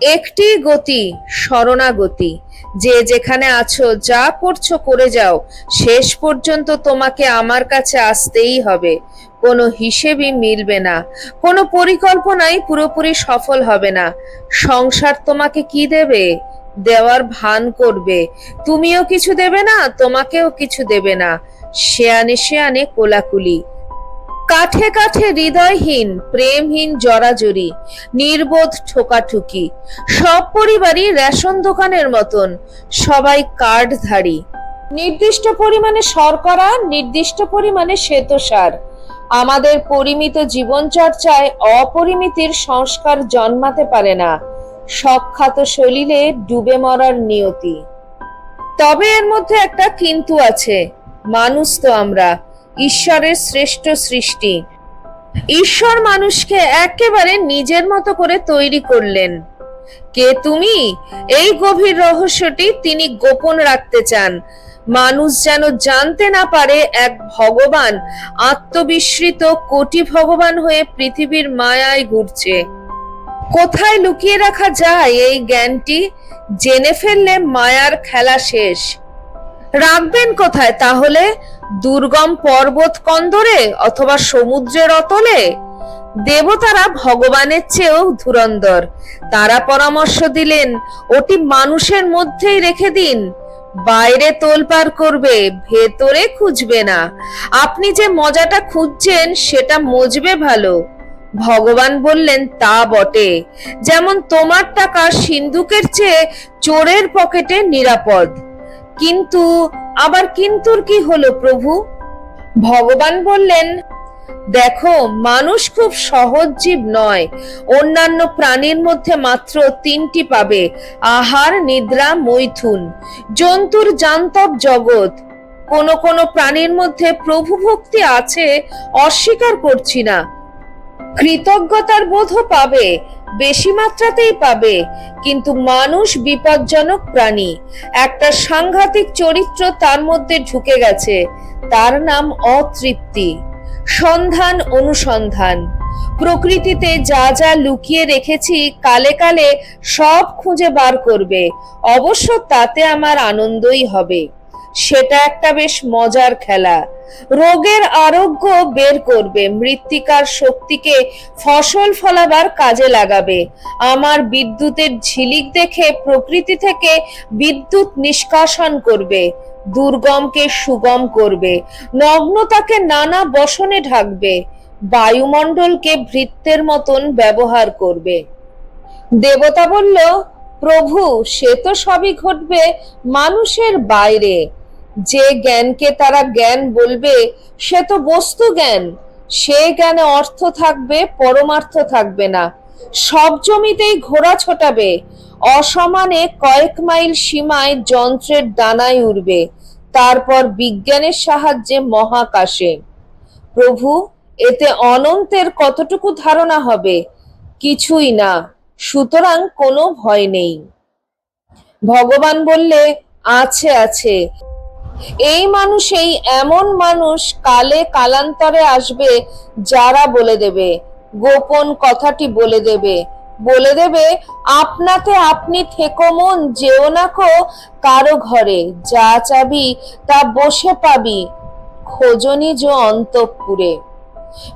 একটি গতি, শরণাগতি। যে যেখানে আছো, যা করছো করে যাও, শেষ পর্যন্ত তোমাকে আমার কাছে আসতেই হবে। কোনো হিসেবই মিলবে না, কোনো পরিকল্পনাই পুরোপুরি সফল হবে না। সংসার তোমাকে কি দেবে? দেওয়ার ভান করবে। তুমিও কিছু দেবে না, তোমাকেও কিছু দেবে না। শেয়ানে শেয়ানে কোলাকুলি, কাঠে কাঠে হৃদয়হীন প্রেমহীন জড়াজড়ি, নির্বোধ ঠোকাঠুকি। সব পরিবারই রেশন দোকানের মতন, সবাই কার্ডধারী। নির্দিষ্ট পরিমাণে শর্করা, নির্দিষ্ট পরিমাণে শ্বেতসার। আমাদের পরিমিত জীবনচর্চায় অপরিমিতির সংস্কার জন্মাতে পারে না। সখ্যাত সলিলে ডুবে মরার নিয়তি। তবে এর মধ্যে একটা কিন্তু আছে। মানুষ তো আমরা, ঈশ্বরের শ্রেষ্ঠ সৃষ্টি। ঈশ্বর মানুষকে একেবারে নিজের মতো করে তৈরি করলেন। কে তুমি? এই গভীর রহস্যটি তিনি গোপন রাখতে চান। মানুষ যেন জানতে না পারে এক ভগবান আত্মবিস্মৃত কোটি ভগবান হয়ে পৃথিবীর মায়ায় ঘুরছে। কোথায় লুকিয়ে রাখা যায় এই জ্ঞানটি? জেনে ফেললে মায়ার খেলা শেষ। রাখবেন কোথায় তাহলে? দুর্গম পর্বত কন্দরে, অথবা সমুদ্রের অতলে? দেবতারা ভগবানের চেয়েও ধুরন্ধর। তারা পরামর্শ দিলেন, ওটি মানুষের মধ্যেই রেখে দিন। বাইরে তোলপাড় করবে, ভেতরে খুঁজবে না। আপনি যে মজাটা খুঁজছেন সেটা মজবে ভালো। ভগবান বললেন, তা বটে। যেমন তোমার টাকা সিন্ধুকের চেয়ে চোরের পকেটে নিরাপদ। কিন্তু আবার কিন্তুর কি হলো প্রভু? ভগবান বললেন, দেখো, মানুষ খুব সহজ জীব নয়। অন্যান্য প্রাণীর মধ্যে মাত্র তিনটি পাবে: আহার, নিদ্রা, মৈথুন। জন্তুর জান্তব জগৎ। কোন কোন প্রাণীর মধ্যে প্রভু ভক্তি আছে, অস্বীকার করছি না। কৃতজ্ঞতার বোধও পাবে, বেশি মাত্রাতেই পাবে। কিন্তু মানুষ বিপজ্জনক প্রাণী। একটা সাংঘাতিক চরিত্র তার মধ্যে ঢুকে গেছে। তার নাম অতৃপ্তি। সন্ধান, অনুসন্ধান। প্রকৃতিতে যা যা লুকিয়ে রেখেছি কালে কালে সব খুঁজে বার করবে। অবশ্য তাতে আমার আনন্দই হবে। সেটা একটা বেশ মজার খেলা। রোগের আরোগ্য বের করবে, মৃত্তিকার শক্তিকে ফসল ফলাবার কাজে লাগাবে। আমার বিদ্যুতের ঝিলিক দেখে প্রকৃতি থেকে বিদ্যুৎ নিষ্কাশন করবে। দুর্গমকে সুগম করবে, নগ্নতাকে নানা বসনে ঢাকবে, বায়ুমণ্ডলকে ভৃত্যের মতন ব্যবহার করবে। দেবতা বলল, প্রভু, সে তো সবই ঘটবে মানুষের বাইরে। যে জ্ঞানকে তারা জ্ঞান বলবে সে তো বস্তু জ্ঞান। সে জ্ঞানে অর্থ থাকবে, পরমার্থ থাকবে না। সব জমিতেই ঘোড়া ছোটাবে, অসমানে কয়েক মাইল সীমায় যন্ত্রের ডানায় উড়বে, তারপর বিজ্ঞানের সাহায্যে মহাকাশে। প্রভু, এতে অনন্তের কতটুকু ধারণা হবে? কিছুই না। সুতরাং কোনো ভয় নেই। ভগবান বললে, আছে আছে। এই মানুষেই এমন মানুষ কালে কালান্তরে আসবে যারা বলে দেবে, গোপন কথাটি বলে দেবে, বলে দেবে, আপনাতে আপনি থেকো মন, যেও না কো কারো ঘরে, যা চাবি তা বসে পাবি, খোঁজনি যে অন্তঃপুরে।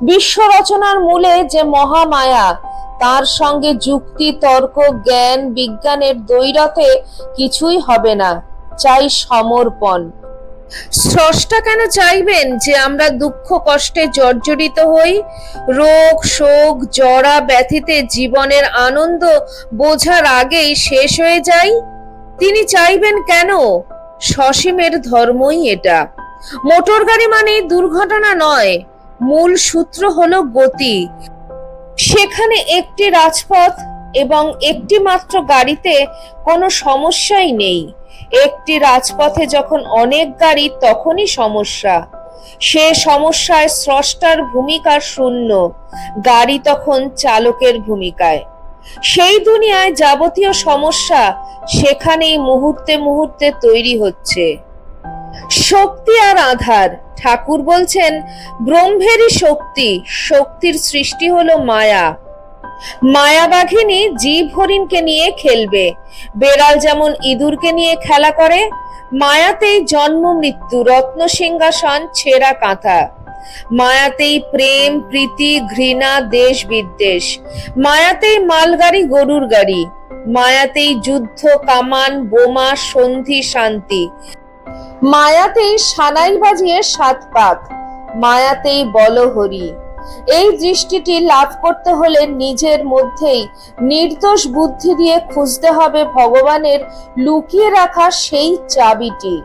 বিশ্ব রচনার মূলে যে মহামায়া, তার সঙ্গে যুক্তি, তর্ক, জ্ঞান, বিজ্ঞানের দ্বৈরথে কিছুই হবে না। চাই সমর্পণ। স্রষ্টা কেন চাইবেন যে আমরা দুঃখ কষ্টে জর্জরিত হই, রোগ শোক জরা ব্যাধিতে জীবনের আনন্দ বোঝার আগেই শেষ হয়ে যাই? তিনি চাইবেন কেন? সসীমের ধর্মই এটা। মোটর গাড়ি মানে দুর্ঘটনা নয়, মূল সূত্র হলো গতি। সেখানে একটি রাজপথ এবং একটি মাত্র গাড়িতে কোনো সমস্যাই নেই। একটি রাজপথে যখন অনেক গাড়ি, তখনই সমস্যা। সে সমস্যায় স্রষ্টার ভূমিকা শূন্য, গাড়ি তখন চালকের ভূমিকায়। সেই দুনিয়ায় যাবতীয় সমস্যা সেখানেই মুহূর্তে মুহূর্তে তৈরি হচ্ছে। শক্তি আর আধার। ঠাকুর বলছেন, ব্রহ্মেরই শক্তি, শক্তির সৃষ্টি হলো মায়া। মায়াবাঘিনী জীব হরিণকে নিয়ে খেলবে, বেড়াল যেমন ইঁদুরকে নিয়ে খেলা করে। মায়াতেই জন্ম মৃত্যু, রত্ন সিংহাসন, ছেঁড়া কাঁথা। মায়াতেই প্রেম প্রীতি ঘৃণা দেশ বিদ্বেষ। মায়াতেই মালগাড়ি গরুর গাড়ি। মায়াতেই যুদ্ধ কামান বোমা সন্ধি শান্তি। মায়াতেই সানাই বাজিয়ে সাত পাক। মায়াতেই বলহরি। এই দৃষ্টিটি লাভ করতে হলে নিজের মধ্যেই নির্দোষ বুদ্ধি দিয়ে খুঁজতে হবে ভগবানের লুকিয়ে রাখা সেই চাবিটি।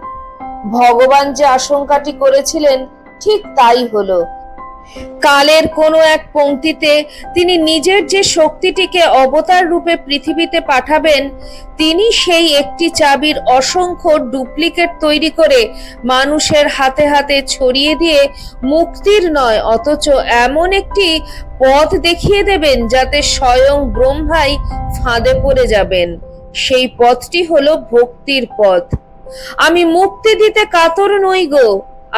ভগবান যে আশঙ্কাটি করেছিলেন ঠিক তাই হলো। কালের কোনো এক পংক্তিতে তিনি নিজের যে শক্তিটিকে অবতার রূপে পৃথিবীতে পাঠাবেন, তিনি সেই একটি চাবির অসংখ্য ডুপ্লিকেট তৈরি করে মানুষের হাতে হাতে ছড়িয়ে দিয়ে মুক্তির নয় অথচ এমন একটি পথ দেখিয়ে দেবেন যাতে স্বয়ং ব্রহ্মাই ফাঁদে পড়ে যাবেন। সেই পথটি হলো ভক্তির পথ। আমি মুক্তি দিতে কাতর নই গো,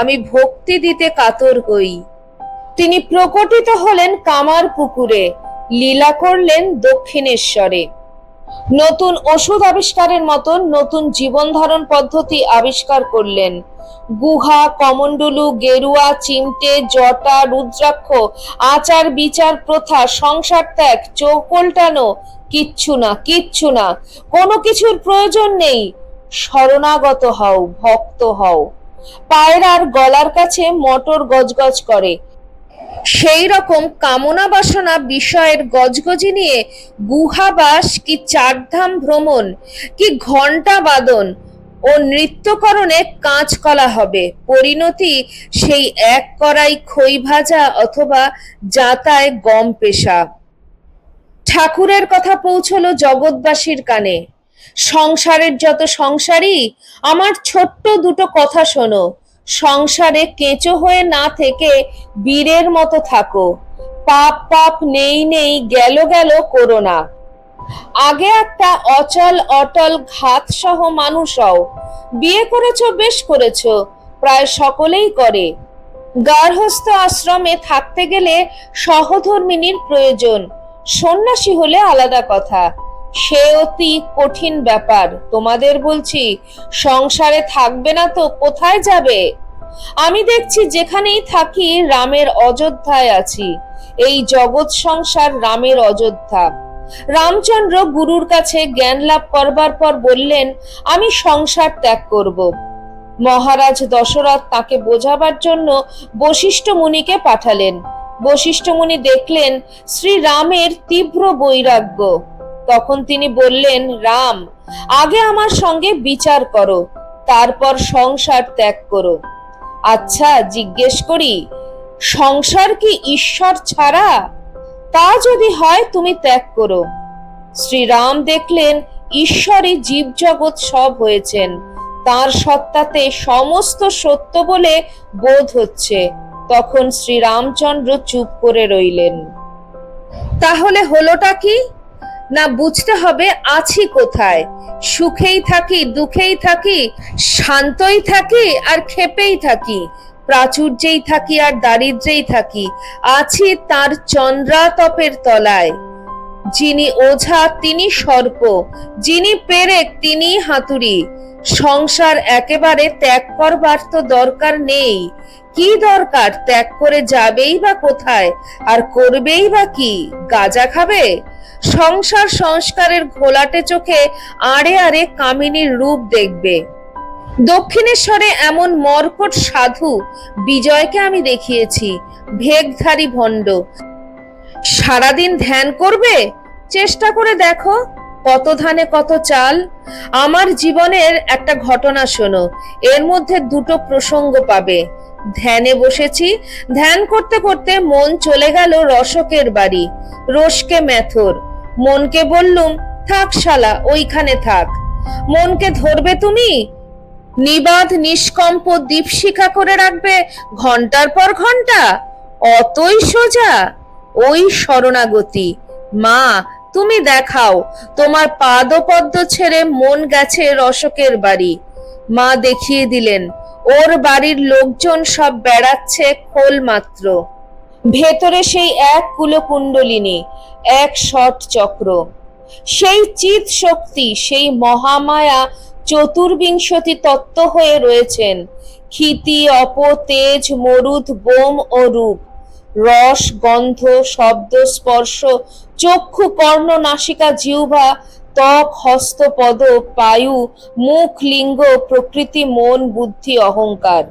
আমি ভক্তি দিতে কাতর হই। তিনি প্রকটিত হলেন কামার পুকুরে, লীলা করলেন দক্ষিণেশ্বরে। নতুন ওষুধ আবিষ্কারের মতন নতুন জীবন ধারণ পদ্ধতি আবিষ্কার করলেন। গুহা কমণ্ডলু গেরুয়া চিমটে জটা রুদ্রাক্ষ আচার বিচার প্রথা সংসার ত্যাগ চোখ উল্টানো কিচ্ছু না, কিচ্ছু না, কোনো কিছুর প্রয়োজন নেই। শরণাগত হও, ভক্ত হও। পায়রার গলার কাছে মটর গজগজ করে, সেই রকম কামনা বাসনা বিষয়ের গজগজি নিয়ে গুহাবাস কি চারধাম ভ্রমণ কি ঘণ্টা বাদন ও নৃত্যকরণে কাঁচকলা হবে। পরিণতি সেই এক কড়াই খই ভাজা অথবা জাতায় গম পেশা। ঠাকুরের কথা পৌঁছলো জগৎবাসীর কানে। সংসারের যত সংসারী, আমার ছোট্ট দুটো কথা শোনো। সংসারে কেঁচো হয়ে না থেকে বীরের মতো থাকো। পাপ পাপ নেই নেই গেল গেল করো না। আগে একটা অচল অটল ঘাত সহ মানুষ হও। বিয়ে করেছো, বেশ করেছো, প্রায় সকলেই করে। গার্হস্থ আশ্রমে থাকতে গেলে সহধর্মিনীর প্রয়োজন, সন্ন্যাসী হলে আলাদা কথা। সে অতি কঠিন ব্যাপার। তোমাদের বলছি, সংসারে থাকবে না তো কোথায় যাবে? আমি দেখছি যেখানেই থাকি রামের অযোধ্যায় আছি। এই জগৎ সংসার রামের অযোধ্যা। রামচন্দ্র গুরুর কাছে জ্ঞান লাভ করবার পর বললেন, আমি সংসার ত্যাগ করব। মহারাজ দশরথ তাকে বোঝাবার জন্য বশিষ্ঠ মুনিকে পাঠালেন। বশিষ্ঠ মুনি দেখলেন শ্রীরামের তীব্র বৈরাগ্য। তখন তিনি বললেন, রাম, আগে আমার সঙ্গে বিচার করো, তারপর সংসার ত্যাগ করো। আচ্ছা জিজ্ঞেস করি, সংসার কি ঈশ্বর ছাড়া? তা যদি হয় তুমি ত্যাগ করো। শ্রীরাম দেখলেন ঈশ্বরই জীবজগৎ সব হয়েছেন, তার সত্তাতে সমস্ত সত্য বলে বোধ হচ্ছে। তখন শ্রীরামচন্দ্র চুপ করে রইলেন। তাহলে হলোটা কি? না, বুঝতে হবে আছি কোথায়। সুখেই থাকি, দুঃখেই থাকি, শান্তই থাকি আর ক্ষেপেই থাকি, প্রাচুর্যেই থাকি আর দারিদ্রেই থাকি, আছি তার চন্দ্রাতপের তলায়। যিনি ওঝা তিনি সর্প, যিনি পেরেক তিনি হাতুড়ি। সংসার একেবারে ত্যাগ করবার তো দরকার নেই। কি দরকার? ত্যাগ করে যাবেই বা কোথায় আর করবেই বা কি? গাঁজা খাবে? সংসার সংস্কারের ঘোলাটে চোখে আড়ে আড়ে কামিনীর রূপ দেখবে। দক্ষিণেশ্বরে এমন মর্কট সাধু বিজয়কে আমি দেখিয়েছি, ভেগধারী ভণ্ড। সারাদিন ধ্যান করবে? চেষ্টা করে দেখো, কত ধানে কত চাল। আমার জীবনের একটা ঘটনা শোনো, এর মধ্যে দুটো প্রসঙ্গ পাবে। ধ্যানে বসেছি, ধ্যান করতে করতে মন চলে গেল রসকের বাড়ি, রসকে মেথর। মনকে বললুম, থাক শালা, ওইখানে থাক। মনকে ধরবে তুমি? নিবাদ নিষ্কম্প দীপশিখা করে রাখবে ঘন্টার পর ঘন্টা? অতই সোজা? ওই শরণাগতি। মা, তুমি দেখাও, তোমার পাদপদ্ম ছেড়ে মন গেছে রসকের বাড়ি। মা দেখিয়ে দিলেন, ওর বাড়ির লোকজন সব বেড়াচ্ছে খোল মাত্র। ভেতরে সেই এক কুলকুণ্ডলিনী, এক শট চক্র, সেই চিৎ শক্তি, সেই মহামায়া চতুর্বিংশতি তত্ত্ব হয়ে রয়েছেন। ক্ষিতি, অপ, তেজ, মরুদ, বোম ও রূপ, রস, গন্ধ, শব্দ, স্পর্শ, চক্ষু, কর্ণ, নাসিকা, জিহ্বা, ত্বক, হস্ত, পদ, পায়ু, মুখ, লিঙ্গ, প্রকৃতি, মন, বুদ্ধি, অহংকার।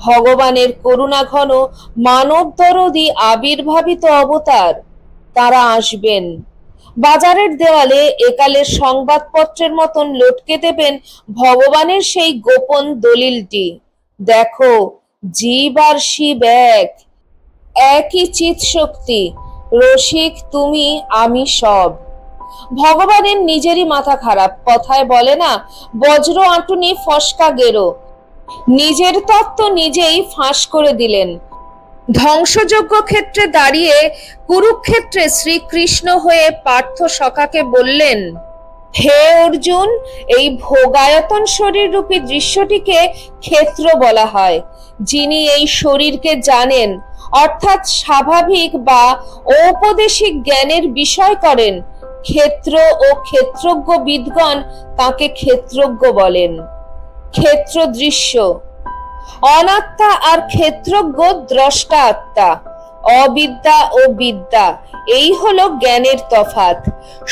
ভগবানের করুণাঘন মানব দরদি আবির্ভাবিত অবতার। তারা আসবেন। বাজারের দেওয়ালে একালের সংবাদপত্রের মতন লটকে দেবেন ভগবানের সেই গোপন দলিলটি। দেখো, জীব আর শিব এক, একই চিৎ শক্তি, রসিক তুমি আমি সব। ভগবানের নিজেরই মাথা খারাপ, কথায় বলে না, বজ্র আঁটুনি ফসকা গেরো। নিজের তত্ত্ব নিজেই ফাঁস করে দিলেন। ধ্বংসযজ্ঞ ক্ষেত্রে দাঁড়িয়ে কুরুক্ষেত্রে শ্রীকৃষ্ণ হয়ে পার্থ সখাকে বললেন, হে অর্জুন, এই ভোগায়তন শরীর রূপী দৃশ্যটিকে ক্ষেত্র বলা হয়। যিনি এই শরীরকে জানেন, অর্থাৎ স্বাভাবিক বা ঔপদেশিক জ্ঞানের বিষয় করেন, ক্ষেত্র ও ক্ষেত্রজ্ঞ বিদগণ তাকে ক্ষেত্রজ্ঞ বলেন। ক্ষেত্র দৃশ্য, অনাত্মা আর ক্ষেত্রজ্ঞ দ্রষ্টা আত্মা। অবিদ্যা ও বিদ্যা, এই হলো জ্ঞানের তফাৎ।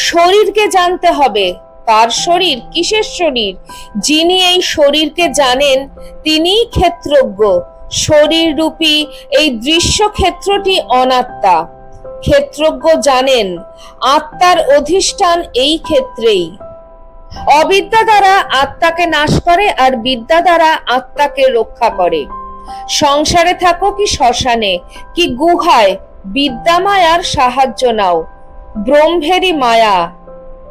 শরীরকে জানতে হবে। কার শরীর? কিসের শরীর? যিনি এই শরীরকে জানেন তিনিই ক্ষেত্রজ্ঞ। শরীর রূপী এই দৃশ্য ক্ষেত্রটি অনাত্মা। ক্ষেত্রজ্ঞ জানেন আত্মার অধিষ্ঠান এই ক্ষেত্রেই। অবিদ্যা দ্বারা আত্মাকে নাশ করে আর বিদ্যা দ্বারা আত্মাকে রক্ষা করে। সংসারে থাকো কি শ্মশানে কি গুহায়, বিদ্যা মায়ার সাহায্য নাও। ব্রহ্মেরই মায়া।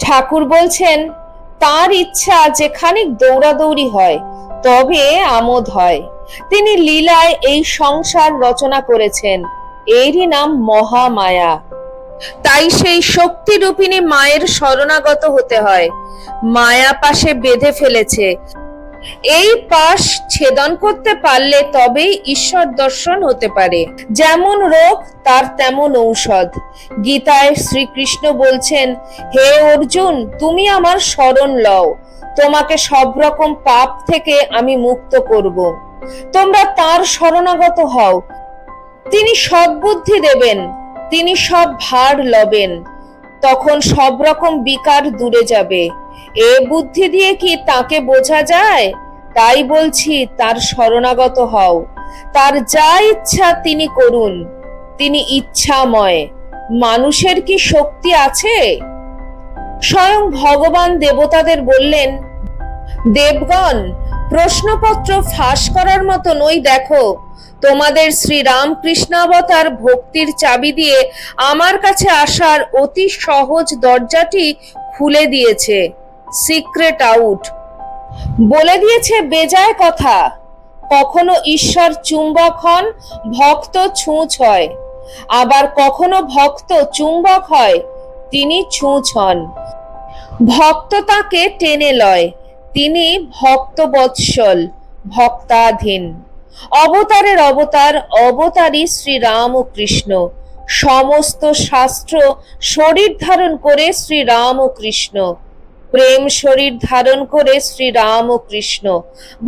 ঠাকুর বলছেন, তার ইচ্ছা যেখানে দৌড়াদৌড়ি হয় তবে আমোদ হয়। তিনি লীলায় এই সংসার রচনা করেছেন, এরই নাম মহামায়া। তাই সেই শক্তি রূপিণী মায়ের শরণাগত হতে হয়। মায়া পাশে বেঁধে ফেলেছে, এই পাশ ছেদন করতে পারলে তবেই ঈশ্বর দর্শন হতে পারে। যেমন রোগ তার তেমন ঔষধ। গীতায় শ্রীকৃষ্ণ বলছেন, হে অর্জুন, তুমি আমার শরণ লও, তোমাকে সব রকম পাপ থেকে আমি মুক্ত করব। তোমরা তার শরণাগত হও, তিনি সদ্বুদ্ধি দেবেন, তিনি সব ভার লবেন। তখন সব রকম বিকার দূরে যাবে। এ বুদ্ধি দিয়ে কি তাকে বোঝা যায়? তাই বলছি, তার শরণাগত হও। তার যা ইচ্ছা তিনি করুন, তিনি ইচ্ছাময়। মানুষের কি শক্তি আছে? স্বয়ং ভগবান দেবতাদের বললেন, দেবগণ, প্রশ্নপত্র ফাঁস করার মতন ওই দেখো, তোমাদের শ্রী রামকৃষ্ণ অবতার ভক্তির চাবি দিয়ে আমার কাছে আসার অতি সহজ দরজাটি খুলে দিয়েছে। Secret out. বলে দিয়েছে বেজায় কথা। কখনো ঈশ্বর চুম্বক হন, ভক্ত ছুঁচ হয়। আবার কখনো ভক্ত চুম্বক হয়, তিনি ছুঁচ হন। ভক্ত তাকে টেনে লয়, তিনি ভক্তবৎসল, ভক্তাধীন। অবতারের অবতার, অবতারই শ্রী রাম ও কৃষ্ণ। সমস্ত শাস্ত্র শরীর ধারণ করে শ্রী রাম ও কৃষ্ণ। প্রেম শরীর ধারণ করে শ্রী রাম ও কৃষ্ণ।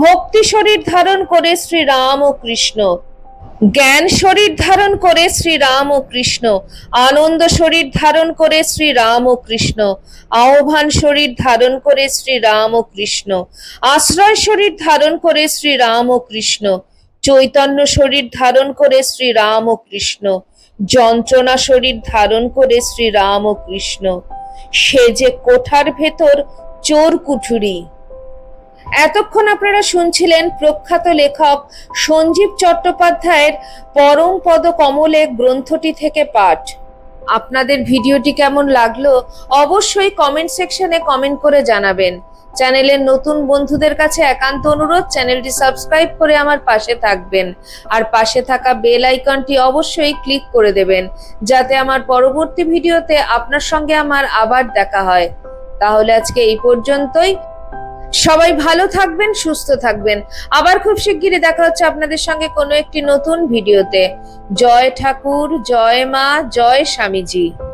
ভক্তি শরীর ধারণ করে শ্রী রাম ও কৃষ্ণ। জ্ঞান শরীর ধারণ করে শ্রী রাম ও কৃষ্ণ। আনন্দ শরীর ধারণ করে শ্রী রাম ও কৃষ্ণ। আহ্বান শরীর ধারণ করে শ্রী রাম ও কৃষ্ণ। আশ্রয় শরীর ধারণ করে শ্রী রাম ও কৃষ্ণ। চৈতন্য শরীর ধারণ করে শ্রী রাম ও কৃষ্ণ। যন্ত্রণা শরীর ধারণ করে শ্রী রাম ও কৃষ্ণ। সে যে কোঠার ভেতর চোর কুঠুরি। এতক্ষণ আপনারা শুনছিলেন প্রখ্যাত লেখক সঞ্জীব চট্টোপাধ্যায়ের পরম পদ কমলে গ্রন্থটি থেকে পাঠ। আপনাদের ভিডিওটি কেমন লাগলো অবশ্যই কমেন্ট সেকশনে কমেন্ট করে জানাবেন। চ্যানেলের নতুন বন্ধুদের কাছে একান্ত অনুরোধ, চ্যানেলটি সাবস্ক্রাইব করে আমার পাশে থাকবেন আর পাশে থাকা বেল আইকনটি অবশ্যই ক্লিক করে দেবেন, যাতে আমার পরবর্তী ভিডিওতে আপনার সঙ্গে আমার আবার দেখা হয়। তাহলে আজকে এই পর্যন্তই। সবাই ভালো থাকবেন, সুস্থ থাকবেন। আবার খুব শিগগিরই দেখা হচ্ছে আপনাদের সঙ্গে কোনো একটি নতুন ভিডিওতে। জয় ঠাকুর, জয় মা, জয় স্বামীজি।